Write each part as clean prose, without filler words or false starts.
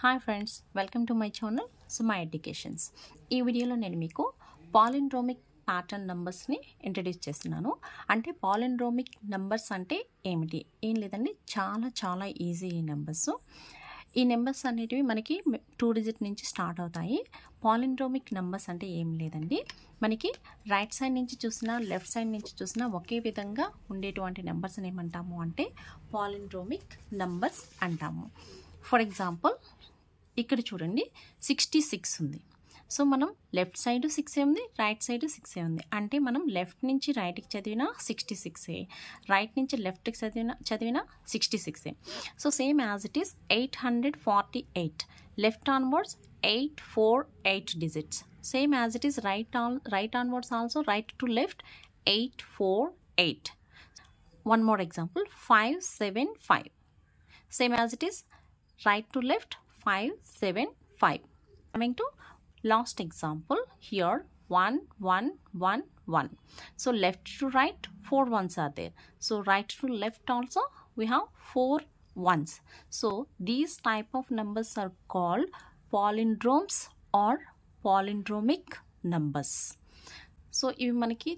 Hi friends, welcome to my channel Suma educations. ఈ వీడియోలో నేను మీకు పాలిండ్రోమిక్ ప్యాటర్న్ నంబర్స్ని ఇంట్రడ్యూస్ చేస్తున్నాను. అంటే పాలిండ్రోమిక్ నంబర్స్ అంటే ఏమిటి? ఏం లేదండి, చాలా ఈజీ ఈ నెంబర్స్. ఈ నెంబర్స్ అనేటివి మనకి 2 డిజిట్ నుంచి స్టార్ట్ అవుతాయి. పాలిండ్రోమిక్ నెంబర్స్ అంటే ఏం లేదండి, మనకి రైట్ సైడ్ నుంచి చూసినా లెఫ్ట్ సైడ్ నుంచి చూసినా ఒకే విధంగా ఉండేటువంటి నెంబర్స్ని ఏమంటాము అంటే పాలిండ్రోమిక్ నెంబర్స్ అంటాము. ఫర్ ఎగ్జాంపుల్ ఇక్కడ చూడండి 66 ఉంది. సో మనం లెఫ్ట్ సైడ్ 6 ఉంది, రైట్ సైడ్ 6 ఉంది. అంటే మనం లెఫ్ట్ నుంచి రైట్కి చదివినా 66, రైట్ నుంచి లెఫ్ట్కి చదివినా 66. So same as it is 848, left onwards 848 digits. Same as it is right onwards also, right to left 848. One more example, 575. Same as it is right to left 575. Coming to last example, here 1111. So left to right 4 ones are there. So right to left also we have 4 ones. So these type of numbers are called palindromes or palindromic numbers. So ఇవి మనకి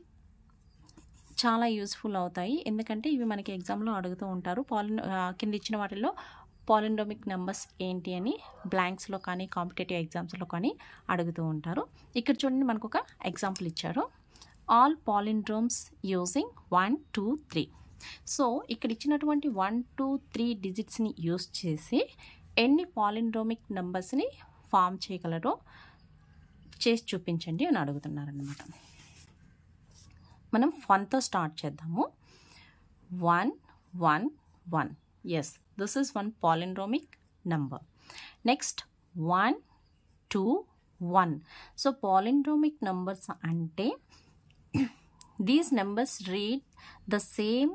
చాలా useful అవుతాయి, ఎందుకంటే ఇవి మనకి ఎగ్జామ్లో అడుగుతూ ఉంటారు. కింద ఇచ్చిన వాటిల్లో పాలిండ్రోమిక్ నెంబర్స్ ఏంటి అని బ్లాంక్స్లో కానీ కాంపిటేటివ్ ఎగ్జామ్స్లో కానీ అడుగుతూ ఉంటారు. ఇక్కడ చూడండి, మనకు ఒక ఎగ్జాంపుల్ ఇచ్చారు, ఆల్ పాలిండ్రోమ్స్ యూజింగ్ 1 2 3. సో ఇక్కడ ఇచ్చినటువంటి 1 2 3 డిజిట్స్ని యూజ్ చేసి ఎన్ని పాలిండ్రోమిక్ నెంబర్స్ని ఫామ్ చేయగలరో చేసి చూపించండి అని అడుగుతున్నారన్నమాట. మనం 1తో స్టార్ట్ చేద్దాము. 1 1 1. Yes, this is one palindromic number. Next 1 2 1. So palindromic numbers అంటే these numbers read the same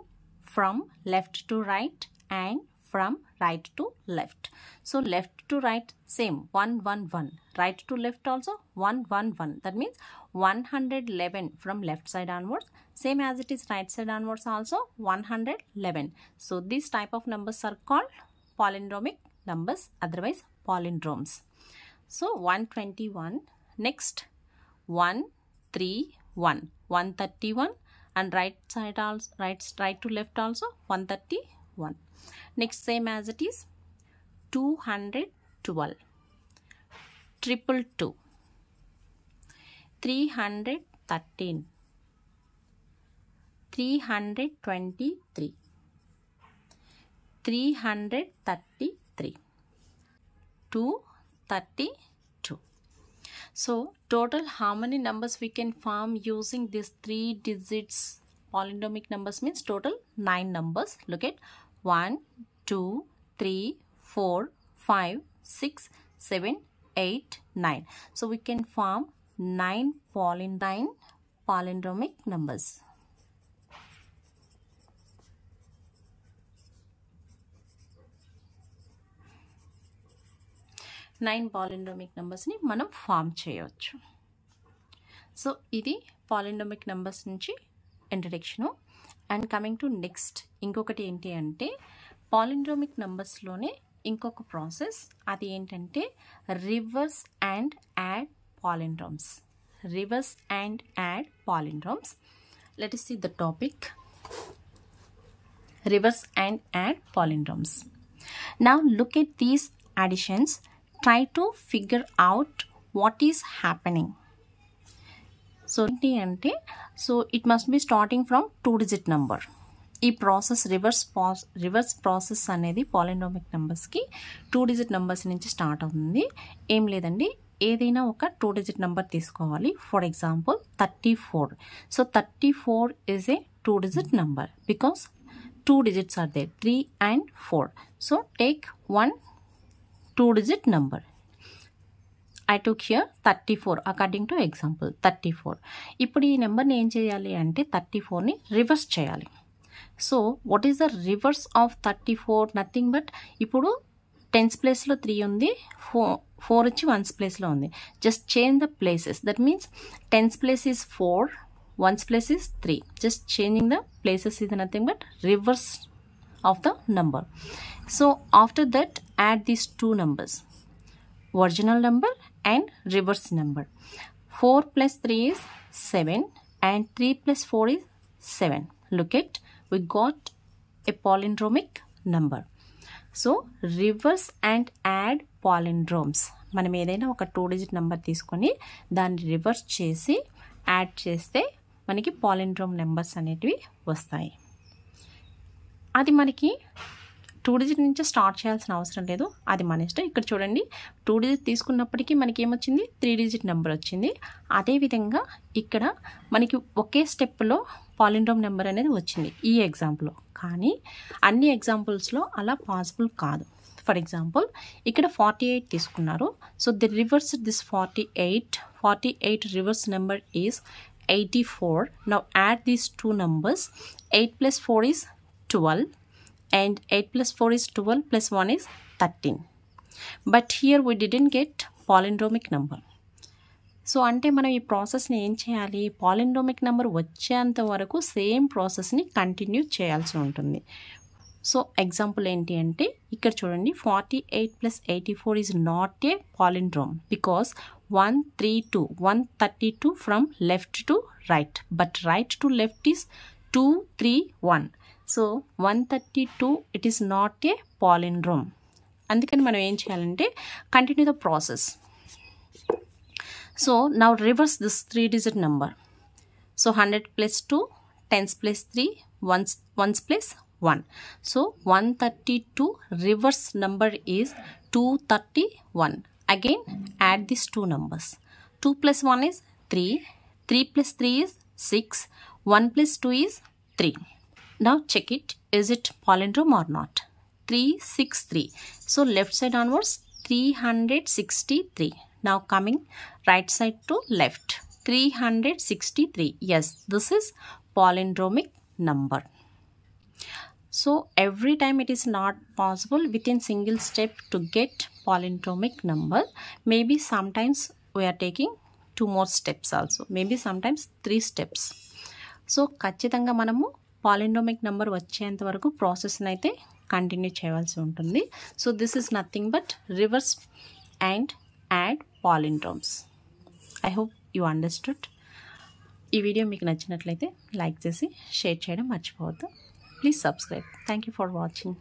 from left to right and from right to left. So left to right same 1 1 1, right to left also 1 1 1. That means 111 from left side onwards, same as it is right side onwards also 111. So these type of numbers are called palindromic numbers, otherwise palindromes. So 121. Next 131, 131, and right side also right to left also 131. Next same as it is 212, 222, 313, 323, 333, 232. So total how many numbers we can form using these 3 digits palindromic numbers means total 9 numbers. Look at 1 2 3 4 5 6 7 8 9. So we can form 9 palindromic numbers. Nine palindromic నెంబర్స్ని మనం form చేయవచ్చు. So ఇది palindromic numbers నుంచి introduction. And coming to next, ఇంకొకటి ఏంటి అంటే palindromic నెంబర్స్లోనే ఇంకొక ప్రాసెస్, అది ఏంటంటే reverse and add palindromes. Reverse and add palindromes. Let us see the topic, reverse and add palindromes. Now look at these additions, try to figure out what is happening. So ఏంటి అంటే, so it must be starting from 2 digit number. ఈ process reverse process అనేది palindromic నెంబర్స్కి 2 digit numbers నుంచి start అవుతుంది. ఏం లేదండి, ఏదైనా ఒక 2 digit నెంబర్ తీసుకోవాలి. For example 34. So 34 is a 2 digit number because 2 digits are there, 3 and 4. So take one 2 digit number. I took here 34 according to example 34. ఇప్పుడు ఈ నెంబర్ని ఏం చేయాలి అంటే 34ని రివర్స్ చేయాలి. So what is the reverse of 34? Nothing but ఇప్పుడు 10s ప్లేస్లో 3 ఉంది, 4 వచ్చి 1s ప్లేస్లో ఉంది. Just change the places. That means 10s place is 4, 1s place is 3. Just changing the places is nothing but reverse of the number. So after that add these two numbers. original number and reverse number. 4 plus 3 is 7 and 3 plus 4 is 7. Look at, we got a palindromic number. So reverse and add palindromes, మనం ఏదైనా ఒక 2 digit number తీసుకొని దాన్ని reverse చేసి add చేస్తే మనకి palindrome numbers అనేటివి వస్తాయి. అది మనకి 2 డిజిట్ నుంచి స్టార్ట్ చేయాల్సిన అవసరం లేదు, అది మన ఇష్టం. ఇక్కడ చూడండి 2 డిజిట్ తీసుకున్నప్పటికీ మనకి ఏమొచ్చింది, 3 డిజిట్ నెంబర్ వచ్చింది. అదేవిధంగా ఇక్కడ మనకి ఒకే స్టెప్లో పాలిండ్రోమ్ నెంబర్ అనేది వచ్చింది ఈ ఎగ్జాంపుల్లో. కానీ అన్ని ఎగ్జాంపుల్స్లో అలా పాసిబుల్ కాదు. ఫర్ ఎగ్జాంపుల్ ఇక్కడ 48 తీసుకున్నారు. So the reverse this 48 reverse number is 84. Now add these 2 numbers. 8 plus 4 is 12 and 8 plus 4 is 12 plus 1 is 13. But here we didn't get palindromic number. So అంటే మనం ఈ ప్రాసెస్ని ఏం చేయాలి, పాలిండ్రోమిక్ నెంబర్ వచ్చేంత వరకు సేమ్ ప్రాసెస్ని కంటిన్యూ చేయాల్సి ఉంటుంది. సో ఎగ్జాంపుల్ ఏంటి అంటే ఇక్కడ చూడండి 48 plus 84 is not a palindrome because 132 from left to right, but right to left is 231. So 132 it is not a palindrome. అందుకని మనం ఏం చేయాలంటే continue the process. So now reverse this 3 digit number. So 100 plus 2, 10s plus 3, 1s plus 1. So 132 reverse number is 231. Again add these 2 numbers. 2 plus 1 is 3, 3 plus 3 is 6, 1 plus 2 is 3. Now check it, is it palindrome or not? 363. So left side onwards 363. Now coming right side to left 363. Yes, this is palindromic number. So every time it is not possible within single step to get palindromic number. Maybe sometimes we are taking 2 more steps also. Maybe sometimes 3 steps. So ఖచ్చితంగా మనము palindromic number వచ్చేంత వరకు ప్రాసెస్ని అయితే continue చేయవలసి ఉంటుంది. So this is nothing but reverse and add palindromes. I hope you understood. ఈ video మీకు నచ్చినట్లయితే లైక్ చేసి షేర్ చేయడం మర్చిపోవద్దు. Please subscribe. Thank you for watching.